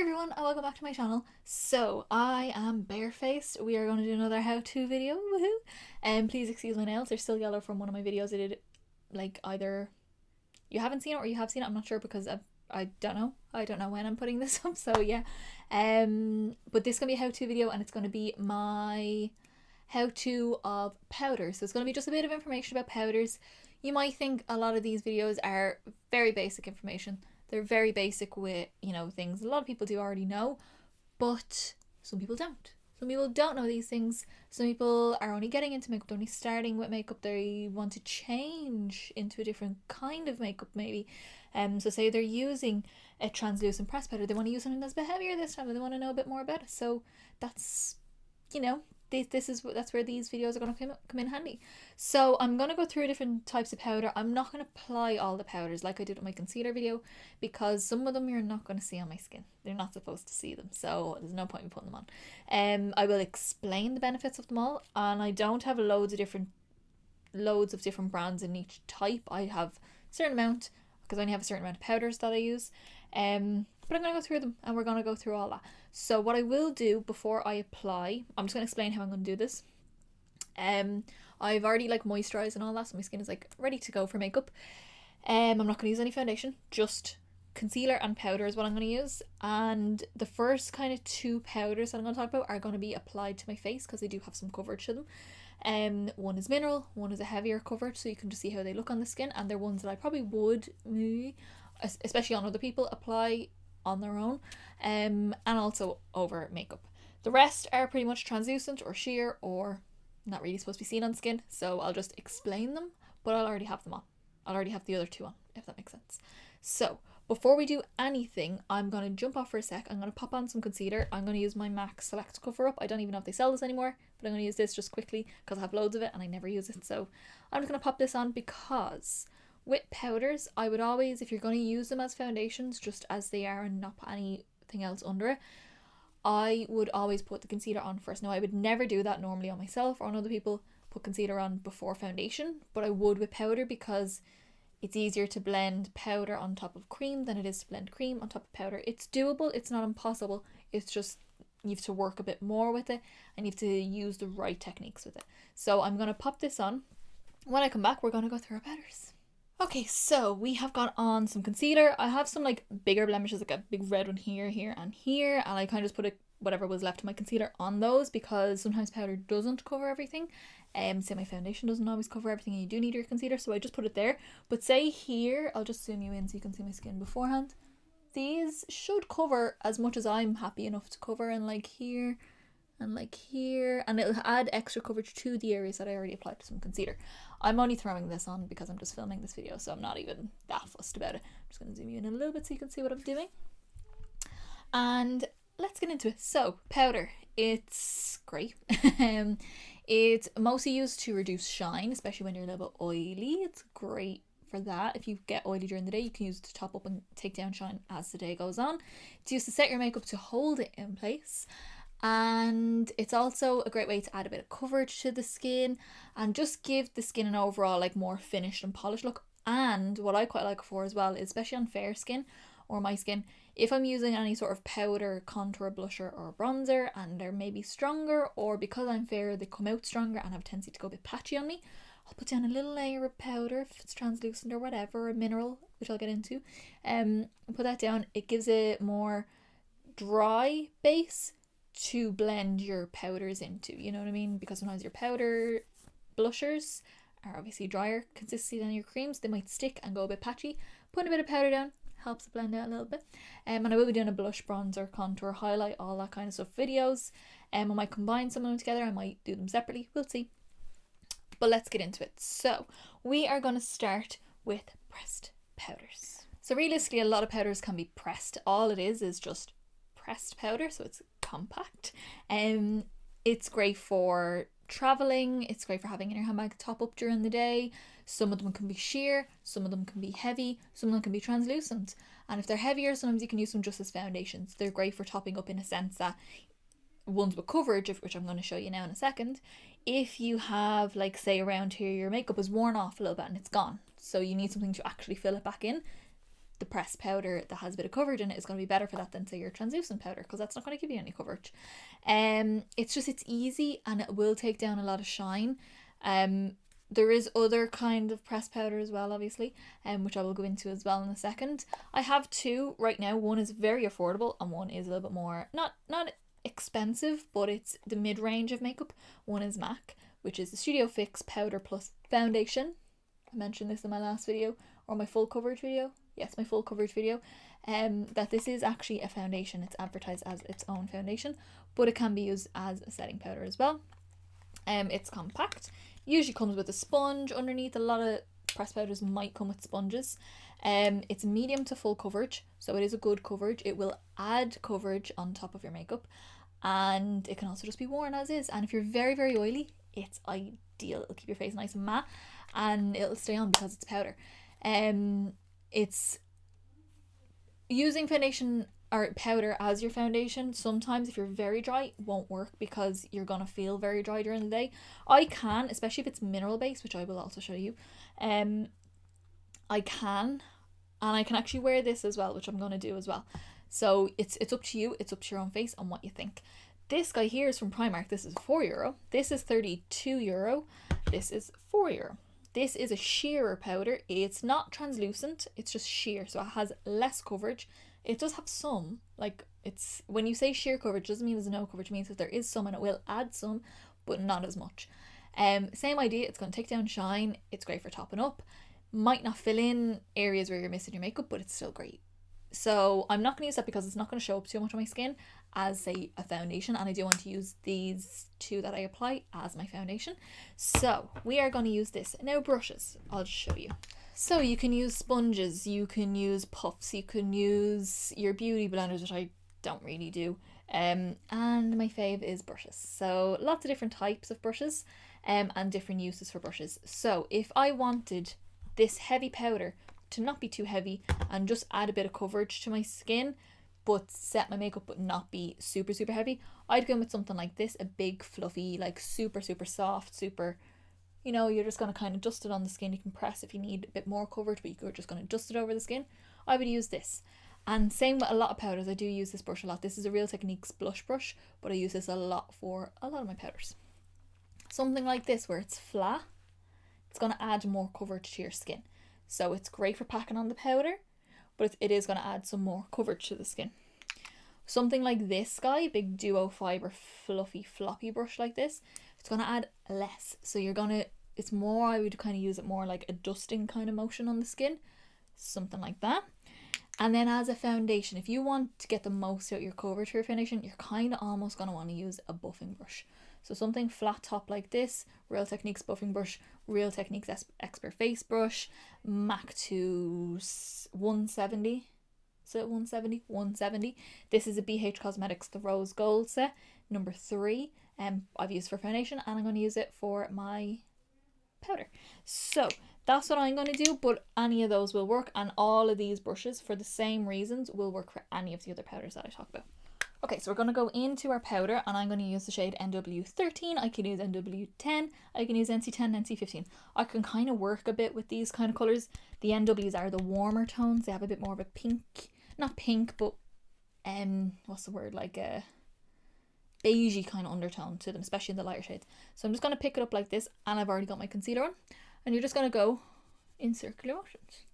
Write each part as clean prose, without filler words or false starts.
everyone and welcome back to my channel. So I am barefaced. We are going to do another how-to video, woohoo! And please excuse my nails, they're still yellow from one of my videos I did, like either you haven't seen it or you have seen it, I'm not sure because I don't know when I'm putting this up, so yeah. But this is going to be a how-to video and it's going to be my how-to of powders. So it's going to be just a bit of information about powders. You might think a lot of these videos are very basic information. They're very basic with, things a lot of people do already know, but some people don't. Some people don't know these things. Some people are only getting into makeup, they're only starting with makeup, they want to change into a different kind of makeup maybe. So say they're using a translucent pressed powder, they want to use something that's a bit heavier this time, and they want to know a bit more about it. So that's, that's where these videos are going to come in handy. So I'm going to go through different types of powder. I'm not going to apply all the powders like I did with my concealer video, because some of them you're not going to see on my skin. They're not supposed to see them, so there's no point in putting them on. I will explain the benefits of them all, and I don't have loads of different brands in each type. I have a certain amount because I only have a certain amount of powders that I use. But I'm going to go through them and we're going to go through all that. So what I will do before I apply, I'm just going to explain how I'm going to do this. I've already moisturized and all that, so my skin is ready to go for makeup. I'm not going to use any foundation, just concealer and powder is what I'm going to use. And the first kind of two powders that I'm going to talk about are going to be applied to my face because they do have some coverage to them. One is mineral, one is a heavier coverage, so you can just see how they look on the skin, and they're ones that I probably would, especially on other people, apply on their own, and also over makeup. The rest are pretty much translucent or sheer or not really supposed to be seen on skin, so I'll just explain them, but I'll already have them on. I'll already have the other two on, if that makes sense. So before we do anything, I'm going to jump off for a sec. I'm going to pop on some concealer. I'm going to use my MAC Select Cover Up. I don't even know if they sell this anymore, but I'm going to use this just quickly because I have loads of it and I never use it. So I'm just going to pop this on because with powders, I would always, if you're going to use them as foundations just as they are and not put anything else under it, I would always put the concealer on first. Now I would never do that normally on myself or on other people, put concealer on before foundation, but I would with powder because it's easier to blend powder on top of cream than it is to blend cream on top of powder. It's doable, it's not impossible, it's just you have to work a bit more with it and you have to use the right techniques with it. So I'm going to pop this on. When I come back, we're going to go through our powders. Okay, so we have got on some concealer. I have some bigger blemishes, like a big red one here, here, and here, and I kind of just put whatever was left of my concealer on those because sometimes powder doesn't cover everything. Say my foundation doesn't always cover everything and you do need your concealer, so I just put it there. But say here, I'll just zoom you in so you can see my skin beforehand. These should cover as much as I'm happy enough to cover, and here and here, and it'll add extra coverage to the areas that I already applied to some concealer. I'm only throwing this on because I'm just filming this video, so I'm not even that fussed about it. I'm just going to zoom you in a little bit so you can see what I'm doing. And let's get into it. So, powder. It's great. It's mostly used to reduce shine, especially when you're a little bit oily. It's great for that. If you get oily during the day, you can use it to top up and take down shine as the day goes on. It's used to set your makeup to hold it in place. And it's also a great way to add a bit of coverage to the skin and just give the skin an overall more finished and polished look. And what I quite like for as well, especially on fair skin or my skin, if I'm using any sort of powder, contour, blusher or bronzer and they're maybe stronger, or because I'm fair they come out stronger and have a tendency to go a bit patchy on me, I'll put down a little layer of powder if it's translucent or whatever, a mineral, which I'll get into, put that down. It gives a more dry base to blend your powders into, you know what I mean? Because sometimes your powder blushers are obviously drier consistency than your creams. They might stick and go a bit patchy. Putting a bit of powder down helps it blend out a little bit. And I will be doing a blush, bronzer, contour, highlight, all that kind of stuff videos. I might combine some of them together. I might do them separately. We'll see. But let's get into it. So we are going to start with pressed powders. So realistically, a lot of powders can be pressed. All it is just pressed powder, so it's compact. It's great for traveling, it's great for having in your handbag top up during the day. Some of them can be sheer, some of them can be heavy, some of them can be translucent, and if they're heavier, sometimes you can use them just as foundations. They're great for topping up in a sense that ones with coverage, which I'm going to show you now in a second, if you have say around here your makeup is worn off a little bit and it's gone, so you need something to actually fill it back in, the pressed powder that has a bit of coverage in it is going to be better for that than say your translucent powder, because that's not going to give you any coverage. It's easy and it will take down a lot of shine. There is other kind of pressed powder as well, obviously, which I will go into as well in a second. I have two right now. One is very affordable and one is a little bit more, not expensive, but it's the mid-range of makeup. One is MAC, which is the Studio Fix Powder Plus Foundation. I mentioned this in my last video, or my full coverage video. Yes, my full coverage video. That this is actually a foundation. It's advertised as its own foundation, but it can be used as a setting powder as well. It's compact. Usually comes with a sponge underneath. A lot of pressed powders might come with sponges. It's medium to full coverage, so it is a good coverage. It will add coverage on top of your makeup, and it can also just be worn as is. And if you're very, very oily, it's ideal. It'll keep your face nice and matte, and it'll stay on because it's powder. It's using foundation or powder as your foundation, sometimes if you're very dry, won't work because you're gonna feel very dry during the day. I can, especially if it's mineral based, which I will also show you. I can actually wear this as well, which I'm gonna do as well. So it's up to you. It's up to your own face and what you think. This guy here is from Primark. This is €4. This is €32. This is €4. This is a sheerer powder. It's not translucent, it's just sheer, so it has less coverage. It does have some, like, it's, when you say sheer coverage, doesn't mean there's no coverage, it means that there is some and it will add some, but not as much. Same idea, it's going to take down shine, it's great for topping up, might not fill in areas where you're missing your makeup, but it's still great. So I'm not going to use that because it's not going to show up too much on my skin as, say, a foundation, and I do want to use these two that I apply as my foundation. So we are going to use this. Now brushes, I'll just show you. So you can use sponges, you can use puffs, you can use your beauty blenders, which I don't really do. And my fave is brushes. So lots of different types of brushes and different uses for brushes. So if I wanted this heavy powder to not be too heavy and just add a bit of coverage to my skin, but set my makeup but not be super, super heavy, I'd go in with something like this, a big fluffy, like super, super soft, super, you know, you're just going to kind of dust it on the skin. You can press if you need a bit more coverage, but you're just going to dust it over the skin. I would use this. And same with a lot of powders, I do use this brush a lot. This is a Real Techniques blush brush, but I use this a lot for a lot of my powders. Something like this where it's flat, it's going to add more coverage to your skin. So it's great for packing on the powder, but it is going to add some more coverage to the skin. Something like this guy, big duo fiber fluffy floppy brush like this, it's going to add less. So you're going to, it's more, I would kind of use it more like a dusting kind of motion on the skin, something like that. And then as a foundation, if you want to get the most out of your coverage for your foundation, you're kind of almost going to want to use a buffing brush. So something flat top like this, Real Techniques buffing brush, Real Techniques Expert face brush, MAC to 170. So 170. This is a BH Cosmetics the Rose Gold set, number 3. I've used for foundation, and I'm going to use it for my powder. So that's what I'm going to do, but any of those will work, and all of these brushes, for the same reasons, will work for any of the other powders that I talk about. Okay, so we're going to go into our powder, and I'm going to use the shade NW13. I can use NW10, I can use NC10, NC15. I can kind of work a bit with these kind of colours. The NWs are the warmer tones. They have a bit more of a pink, not pink, but what's the word, like a beigey kind of undertone to them, especially in the lighter shades. So I'm just going to pick it up like this, and I've already got my concealer on, and you're just going to go in circular motions.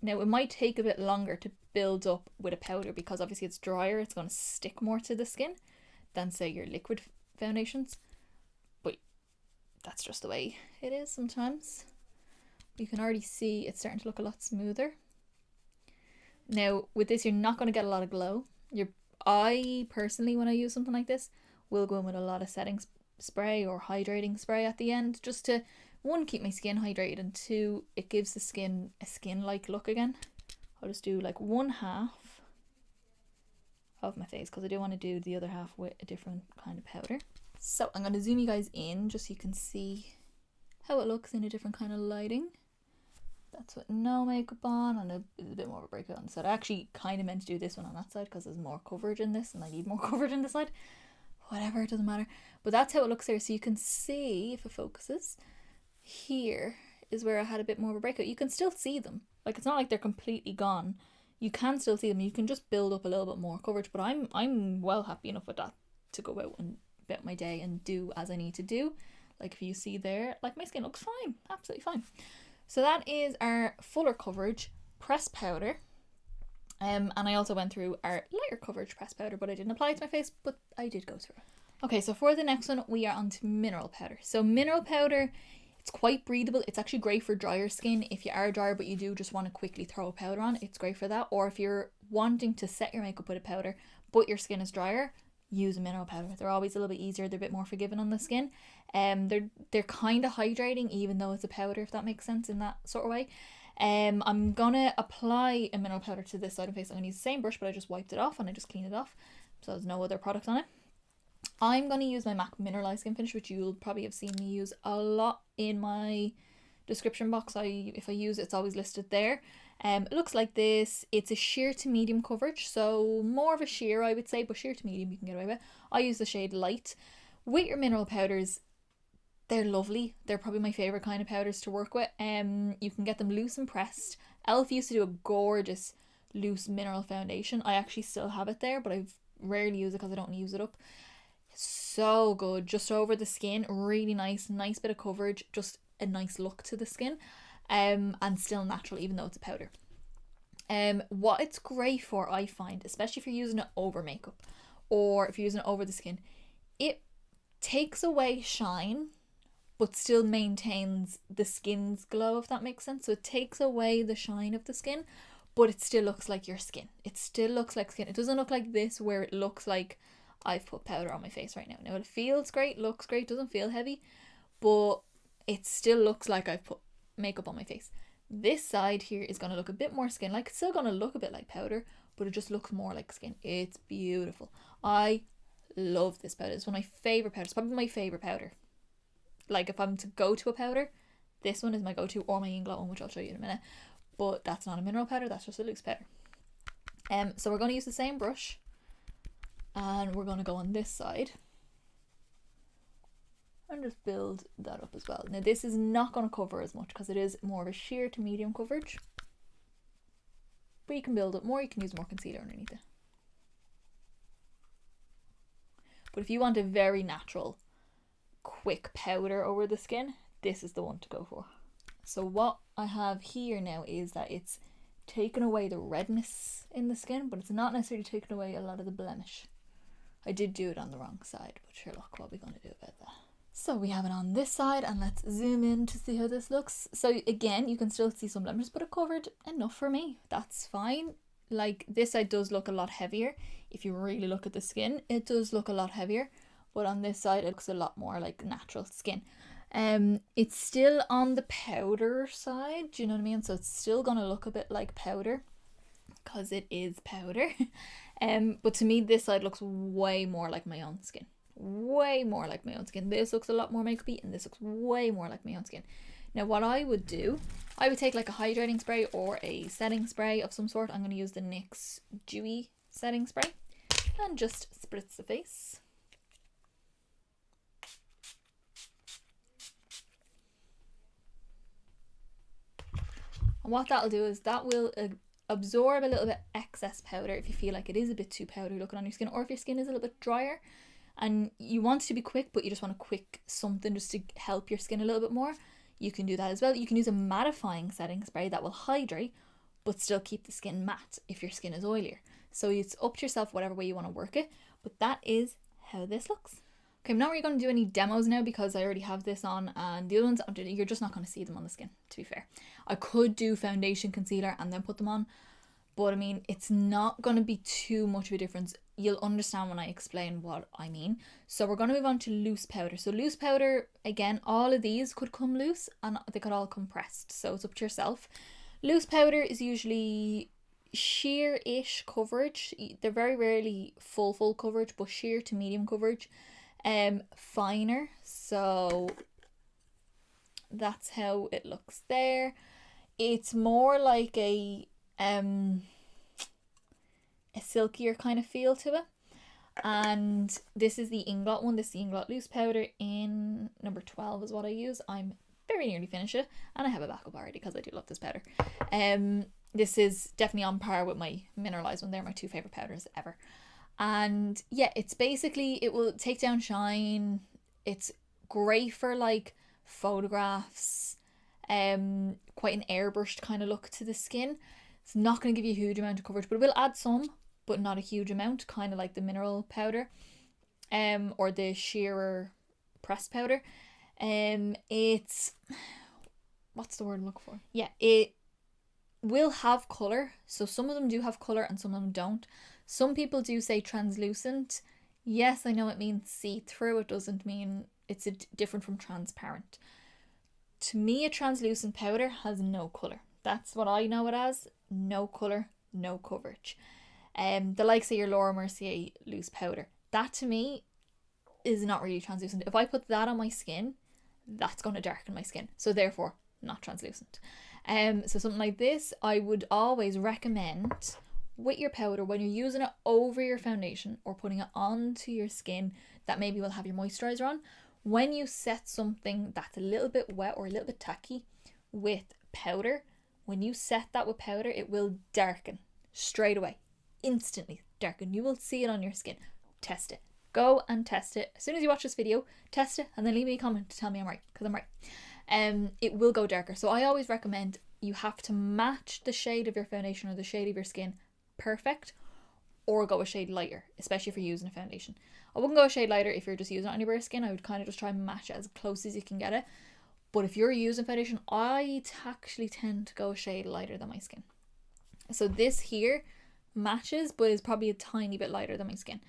Now it might take a bit longer to build up with a powder because obviously it's drier, it's going to stick more to the skin than say your liquid foundations, but that's just the way it is sometimes. You can already see it's starting to look a lot smoother. Now with this you're not going to get a lot of glow. I personally, when I use something like this, will go in with a lot of setting spray or hydrating spray at the end, just to, 1, keep my skin hydrated, and 2, it gives the skin a skin-like look again. I'll just do like 1/2 of my face because I do want to do the other half with a different kind of powder. So I'm going to zoom you guys in just so you can see how it looks in a different kind of lighting. That's with no makeup on, and a bit more of a breakout on the side. I actually kind of meant to do this one on that side because there's more coverage in this and I need more coverage in this side. Whatever, it doesn't matter. But that's how it looks there. So you can see, if it focuses, here is where I had a bit more of a breakout. You can still see them. Like, it's not like they're completely gone. You can still see them. You can just build up a little bit more coverage, but I'm well happy enough with that to go out and about my day and do as I need to do. Like, if you see there, like, my skin looks fine, absolutely fine. So that is our fuller coverage pressed powder. And I also went through our lighter coverage pressed powder, but I didn't apply it to my face, but I did go through it. Okay, so for the next one, we are on to mineral powder. So mineral powder, it's quite breathable. It's actually great for drier skin. If you are drier, but you do just want to quickly throw a powder on, it's great for that. Or if you're wanting to set your makeup with a powder, but your skin is drier, use a mineral powder. They're always a little bit easier. They're a bit more forgiving on the skin. They're kind of hydrating, even though it's a powder, if that makes sense in that sort of way. I'm gonna apply a mineral powder to this side of the face. I'm gonna use the same brush, but I just wiped it off and I just cleaned it off, so there's no other product on it. I'm gonna use my MAC Mineralize Skin Finish, which you'll probably have seen me use a lot in my description box. If I use it, it's always listed there. It looks like this. It's a sheer to medium coverage, so more of a sheer, I would say, but sheer to medium you can get away with. I use the shade Light. With your mineral powders, they're lovely. They're probably my favourite kind of powders to work with. You can get them loose and pressed. Elf used to do a gorgeous loose mineral foundation. I actually still have it there, but I've rarely used it because I don't use it up. So good, just over the skin, really nice bit of coverage, just a nice look to the skin, and still natural even though it's a powder. What it's great for, I find, especially if you're using it over makeup or if you're using it over the skin, it takes away shine but still maintains the skin's glow, if that makes sense. So it takes away the shine of the skin, but it still looks like your skin. It still looks like skin. It doesn't look like this where it looks like I've put powder on my face right now. Now it feels great, looks great, doesn't feel heavy, but it still looks like I've put makeup on my face. This side here is going to look a bit more skin-like. It's still going to look a bit like powder, but it just looks more like skin. It's beautiful. I love this powder. It's one of my favourite powders. Probably my favourite powder. Like, if I'm to go to a powder, this one is my go-to, or my Inglot one, which I'll show you in a minute. But that's not a mineral powder, that's just a loose powder. So we're going to use the same brush, and we're going to go on this side and just build that up as well. Now this is not going to cover as much because it is more of a sheer to medium coverage, but you can build up more, you can use more concealer underneath it. But if you want a very natural, quick powder over the skin, this is the one to go for. So what I have here now is that it's taken away the redness in the skin, but it's not necessarily taken away a lot of the blemish. I did do it on the wrong side, but sure, look, what are we going to do about that? So we have it on this side, and let's zoom in to see how this looks. So again, you can still see some blemishes, but it covered enough for me. That's fine. Like, this side does look a lot heavier. If you really look at the skin, it does look a lot heavier, but on this side it looks a lot more like natural skin. It's still on the powder side, do you know what I mean? So it's still gonna look a bit like powder because it is powder. But to me, this side looks way more like my own skin. Way more like my own skin. This looks a lot more makeupy, and this looks way more like my own skin. Now what I would do, I would take like a hydrating spray or a setting spray of some sort. I'm going to use the NYX Dewy setting spray and just spritz the face. And what that'll do is that will absorb a little bit excess powder if you feel like it is a bit too powdery looking on your skin, or if your skin is a little bit drier and you want it to be quick but you just want a quick something just to help your skin a little bit more, you can do that as well. You can use a mattifying setting spray that will hydrate but still keep the skin matte if your skin is oilier. So it's up to yourself whatever way you want to work it, but that is how this looks. Okay, I'm not really going to do any demos now because I already have this on, and the other ones, you're just not going to see them on the skin, to be fair. I could do foundation, concealer and then put them on, but I mean, it's not going to be too much of a difference. You'll understand when I explain what I mean. So we're going to move on to loose powder. So loose powder, again, all of these could come loose and they could all come pressed, so it's up to yourself. Loose powder is usually sheer-ish coverage. They're very rarely full coverage, but sheer to medium coverage. Finer, so that's how it looks there. It's more like a silkier kind of feel to it, and this is the Inglot one. This is the Inglot loose powder in number 12 is what I use. I'm very nearly finish it, and I have a backup already because I do love this powder. This is definitely on par with my Mineralize one. They're my two favorite powders ever. And yeah, it's basically, it will take down shine. It's great for like photographs, quite an airbrushed kind of look to the skin. It's not going to give you a huge amount of coverage, but it will add some, but not a huge amount, kind of like the mineral powder, or the shearer pressed powder. It's, what's the word I'm looking for? Yeah, it will have colour. So some of them do have colour and some of them don't. Some people do say translucent. Yes, I know it means see-through. It doesn't mean it's different from transparent. To me, a translucent powder has no colour. That's what I know it as. No colour, no coverage. The likes of your Laura Mercier loose powder, that to me is not really translucent. If I put that on my skin, that's going to darken my skin. So therefore, not translucent. So something like this, I would always recommend with your powder when you're using it over your foundation or putting it onto your skin that maybe will have your moisturizer on. When you set something that's a little bit wet or a little bit tacky with powder, when you set that with powder, it will darken straight away, instantly darken. You will see it on your skin. Test it. Go and test it. As soon as you watch this video, test it and then leave me a comment to tell me I'm right, because I'm right. It will go darker. So I always recommend you have to match the shade of your foundation or the shade of your skin perfect, or go a shade lighter, especially if you're using a foundation. I wouldn't go a shade lighter if you're just using it on your bare skin. I would kind of just try and match it as close as you can get it. But if you're using foundation, I actually tend to go a shade lighter than my skin. So this here matches, but is probably a tiny bit lighter than my skin.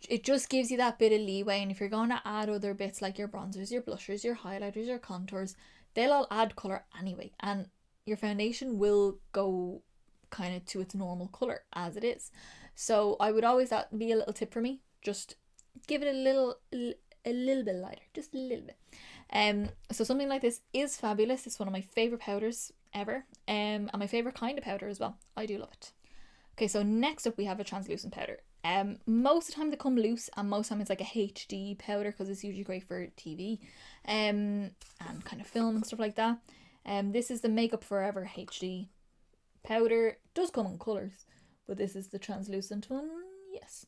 It just gives you that bit of leeway, and if you're going to add other bits like your bronzers, your blushers, your highlighters, your contours, they'll all add colour anyway, and your foundation will go kind of to its normal colour as it is. So I would always, that be a little tip for me, just give it a little bit lighter, just a little bit. So something like this is fabulous. It's one of my favourite powders ever, and my favourite kind of powder as well. I do love it. Okay, so next up we have a translucent powder. Most of the time they come loose, and most of the time it's like a HD powder because it's usually great for TV and kind of film and stuff like that. This is the Makeup Forever HD powder. It does come in colours, but this is the translucent one, yes.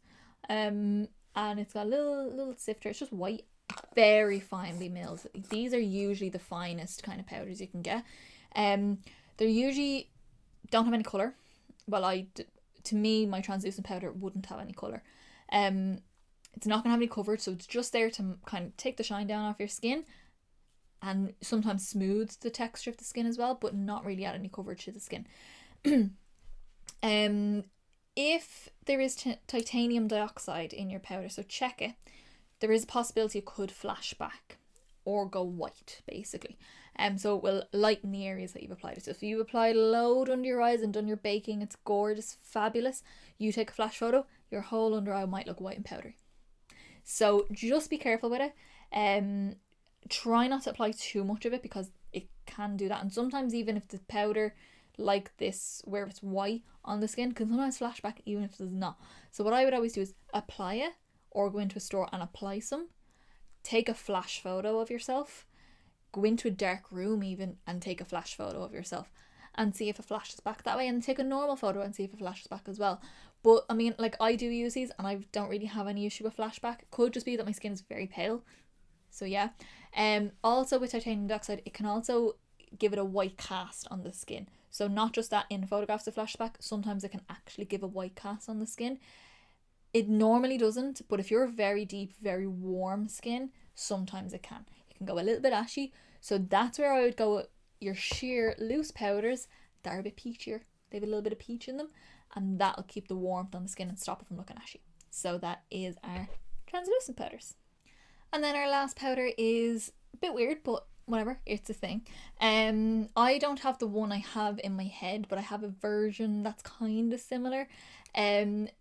And it's got a little sifter. It's just white, very finely milled. These are usually the finest kind of powders you can get. They usually don't have any colour. Well, to me, my translucent powder wouldn't have any colour. It's not going to have any coverage, so it's just there to kind of take the shine down off your skin and sometimes smooth the texture of the skin as well, but not really add any coverage to the skin. If there is titanium dioxide in your powder, so check it, there is a possibility it could flash back or go white, basically. So it will lighten the areas that you've applied it. So if you apply a load under your eyes and done your baking, it's gorgeous, fabulous. You take a flash photo, your whole under eye might look white and powdery. So just be careful with it. Try not to apply too much of it because it can do that. And sometimes even if the powder like this, where it's white on the skin, can sometimes flash back even if it does not. So what I would always do is apply it, or go into a store and apply some. Take a flash photo of yourself. Go into a dark room even and take a flash photo of yourself and see if it flashes back that way, and take a normal photo and see if it flashes back as well. But I mean, like, I do use these and I don't really have any issue with flashback. It could just be that my skin is very pale. So yeah. Also with titanium dioxide, it can also give it a white cast on the skin. So not just that in photographs it flashes back, sometimes it can actually give a white cast on the skin. It normally doesn't, but if you're very deep, very warm skin, sometimes it can. It can go a little bit ashy. So that's where I would go with your sheer loose powders that are a bit peachier. They have a little bit of peach in them, and that'll keep the warmth on the skin and stop it from looking ashy. So that is our translucent powders. And then our last powder is a bit weird, but whatever, it's a thing. I don't have the one I have in my head, but I have a version that's kind of similar.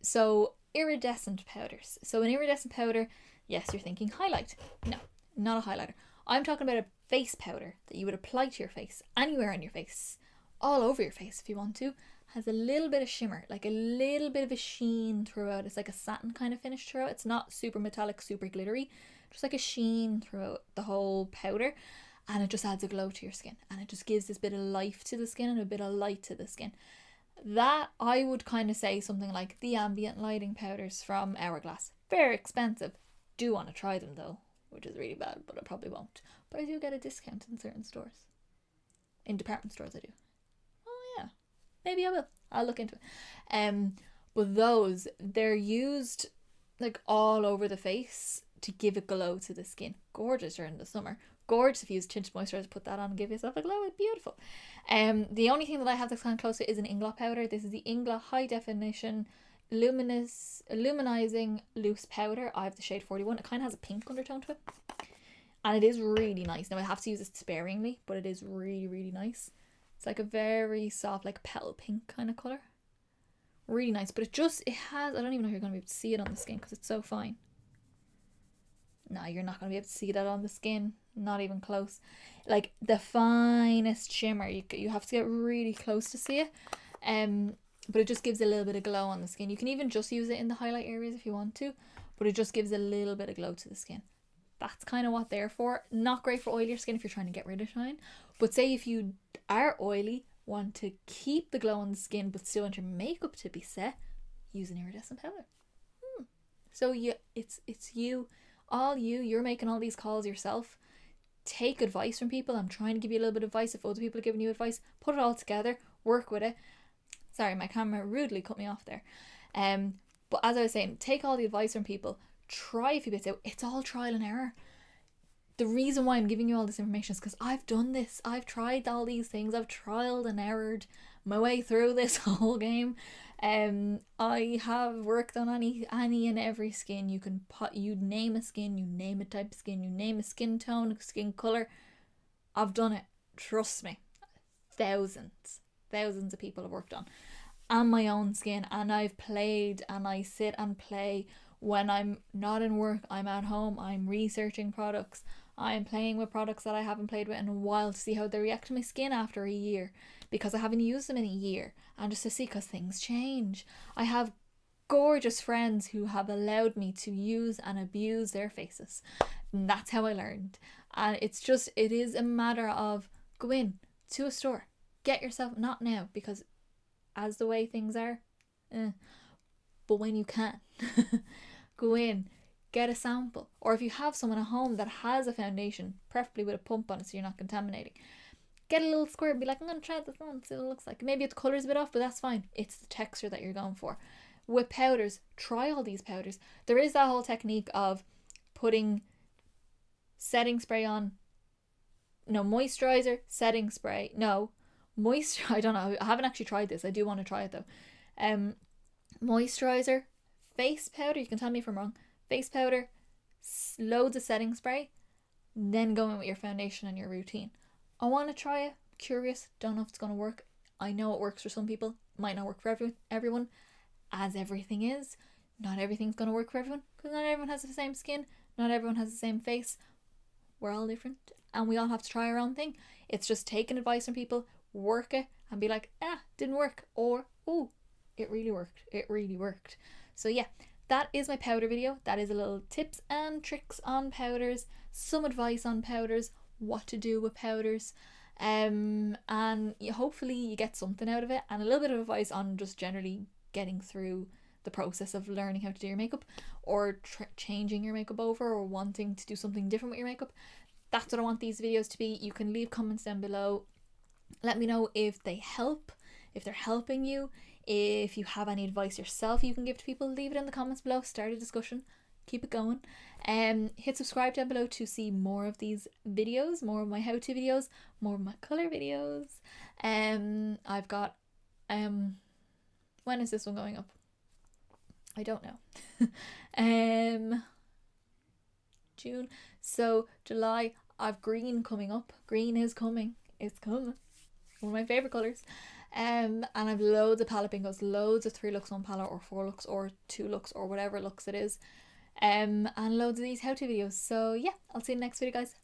So iridescent powders. So an iridescent powder, yes, you're thinking highlight. No, not a highlighter. I'm talking about a face powder that you would apply to your face, anywhere on your face, all over your face if you want to. Has a little bit of shimmer, like a little bit of a sheen throughout. It's like a satin kind of finish throughout. It's not super metallic, super glittery, just like a sheen throughout the whole powder. and it just adds a glow to your skin, and it just gives this bit of life to the skin and a bit of light to the skin. That I would kind of say something like the ambient lighting powders from Hourglass. Very expensive. Do want to try them though, which is really bad, but I probably won't. But I do get a discount in certain stores. In department stores I do. Oh yeah, maybe I will. I'll look into it. But those, they're used like all over the face to give a glow to the skin. Gorgeous during the summer. Gorgeous if you use tinted moisturizer, put that on and give yourself a glow. It's beautiful. The only thing that I have that's kind of close to is an Inglot powder. This is the Inglot High Definition Illuminizing Loose Powder. I have the shade 41. It kind of has a pink undertone to it, and it is really nice. Now I have to use it sparingly, but it is really, really nice. It's like a very soft, like petal pink kind of colour. Really nice, but it has, I don't even know if you're going to be able to see it on the skin because it's so fine. No, you're not going to be able to see that on the skin. Not even close. Like the finest shimmer. You have to get really close to see it. But it just gives a little bit of glow on the skin. You can even just use it in the highlight areas if you want to. But it just gives a little bit of glow to the skin. That's kind of what they're for. Not great for oilier skin if you're trying to get rid of shine. But say if you are oily, want to keep the glow on the skin but still want your makeup to be set, use an iridescent powder. So it's you, all you're making all these calls yourself. Take advice from people. I'm trying to give you a little bit of advice. If other people are giving you advice, put it all together, work with it. Sorry, my camera rudely cut me off there. But as I was saying, take all the advice from people, try a few bits out. It's all trial and error. The reason why I'm giving you all this information is because I've done this. I've tried all these things. I've trialed and errored my way through this whole game. I have worked on any and every skin. You name a skin, you name a type of skin, you name a skin tone, a skin colour. I've done it. Trust me. Thousands of people have worked on my own skin, and I've played and I sit and play. When I'm not in work, I'm at home, I'm researching products. I'm playing with products that I haven't played with in a while to see how they react to my skin after a year, because I haven't used them in a year, and just to see, because things change. I have gorgeous friends who have allowed me to use and abuse their faces, and that's how I learned. And it is a matter of go in to a store, get yourself, not now because as the way things are, but when you can, go in, get a sample. Or if you have someone at home that has a foundation, preferably with a pump on it so you're not contaminating, get a little squirt and be like, I'm going to try this on, see what it looks like. Maybe the colour's a bit off, but that's fine. It's the texture that you're going for. With powders, try all these powders. There is that whole technique of putting setting spray on, moisturizer, setting spray, I don't know, I haven't actually tried this. I do want to try it though. Moisturizer, face powder, you can tell me if I'm wrong, face powder, loads of setting spray, then go in with your foundation and your routine. I want to try it, curious, don't know if it's going to work. I know it works for some people, might not work for everyone, as everything is. Not everything's going to work for everyone, because not everyone has the same skin, not everyone has the same face. We're all different, and we all have to try our own thing. It's just taking advice from people, work it, and be like, didn't work, or, oh, it really worked. So yeah, that is my powder video. That is a little tips and tricks on powders, some advice on powders, what to do with powders, and hopefully you get something out of it, and a little bit of advice on just generally getting through the process of learning how to do your makeup, or changing your makeup over, or wanting to do something different with your makeup. That's what I want these videos to be. You can leave comments down below. Let me know if they help, if they're helping you. If you have any advice yourself you can give to people, leave it in the comments below. Start a discussion. Keep it going. Hit subscribe down below to see more of these videos, more of my how-to videos, more of my colour videos. I've got when is this one going up? I don't know. June. So July, I've green coming up. Green is coming. It's coming. One of my favourite colours. And I've loads of palette bingos, loads of 3 looks, 1 palette, or 4 looks, or 2 looks, or whatever looks it is. And loads of these how-to videos. So yeah, I'll see you in the next video, guys.